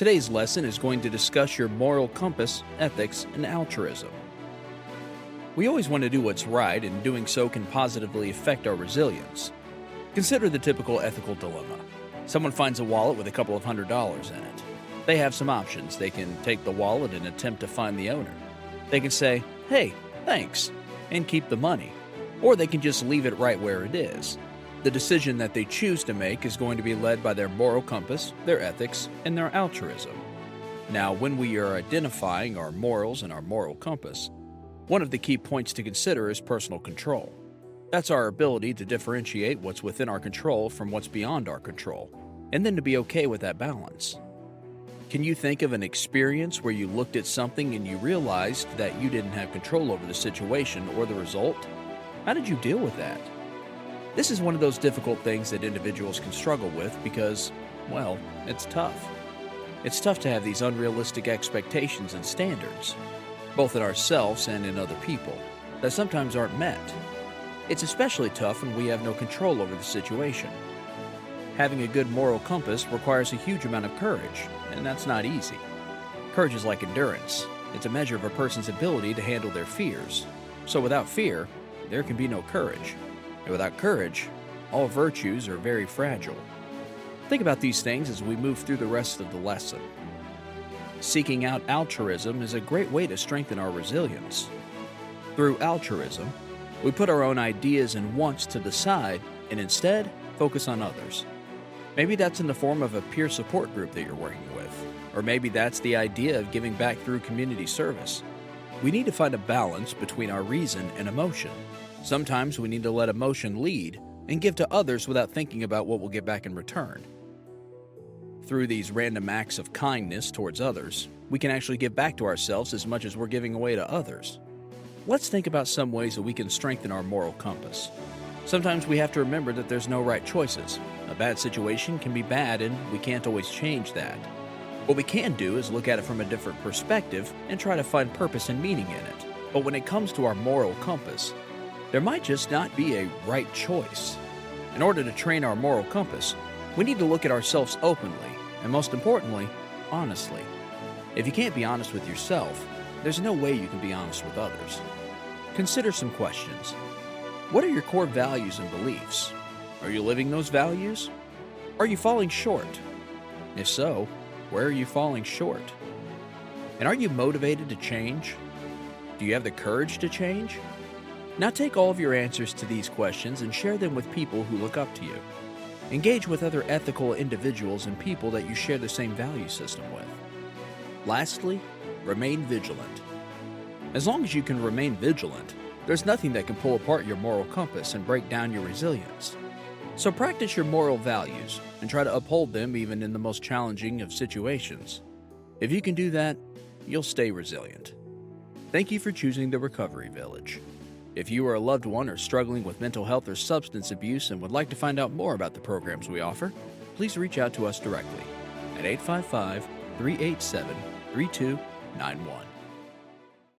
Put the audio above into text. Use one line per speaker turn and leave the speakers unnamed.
Today's lesson is going to discuss your moral compass, ethics, and altruism. We always want to do what's right, and doing so can positively affect our resilience. Consider the typical ethical dilemma. Someone finds a wallet with a couple of $100s in it. They have some options. They can take the wallet and attempt to find the owner. They can say, "Hey, thanks," and keep the money. Or they can just leave it right where it is. The decision that they choose to make is going to be led by their moral compass, their ethics, and their altruism. Now, when we are identifying our morals and our moral compass, one of the key points to consider is personal control. That's our ability to differentiate what's within our control from what's beyond our control, and then to be okay with that balance. Can you think of an experience where you looked at something and you realized that you didn't have control over the situation or the result? How did you deal with that? This is one of those difficult things that individuals can struggle with because, well, it's tough. It's tough to have these unrealistic expectations and standards, both in ourselves and in other people, that sometimes aren't met. It's especially tough when we have no control over the situation. Having a good moral compass requires a huge amount of courage, and that's not easy. Courage is like endurance. It's a measure of a person's ability to handle their fears. So without fear, there can be no courage. And without courage, all virtues are very fragile. Think about these things as we move through the rest of the lesson. Seeking out altruism is a great way to strengthen our resilience. Through altruism, we put our own ideas and wants to the side and instead focus on others. Maybe that's in the form of a peer support group that you're working with, or maybe that's the idea of giving back through community service. We need to find a balance between our reason and emotion. Sometimes we need to let emotion lead and give to others without thinking about what we'll get back in return. Through these random acts of kindness towards others, we can actually give back to ourselves as much as we're giving away to others. Let's think about some ways that we can strengthen our moral compass. Sometimes we have to remember that there's no right choices. A bad situation can be bad and we can't always change that. What we can do is look at it from a different perspective and try to find purpose and meaning in it. But when it comes to our moral compass, there might just not be a right choice. In order to train our moral compass, we need to look at ourselves openly, and most importantly, honestly. If you can't be honest with yourself, there's no way you can be honest with others. Consider some questions. What are your core values and beliefs? Are you living those values? Are you falling short? If so, where are you falling short? And are you motivated to change? Do you have the courage to change? Now take all of your answers to these questions and share them with people who look up to you. Engage with other ethical individuals and people that you share the same value system with. Lastly, remain vigilant. As long as you can remain vigilant, there's nothing that can pull apart your moral compass and break down your resilience. So practice your moral values and try to uphold them even in the most challenging of situations. If you can do that, you'll stay resilient. Thank you for choosing the Recovery Village. If you or a loved one are struggling with mental health or substance abuse and would like to find out more about the programs we offer, please reach out to us directly at 855-387-3291.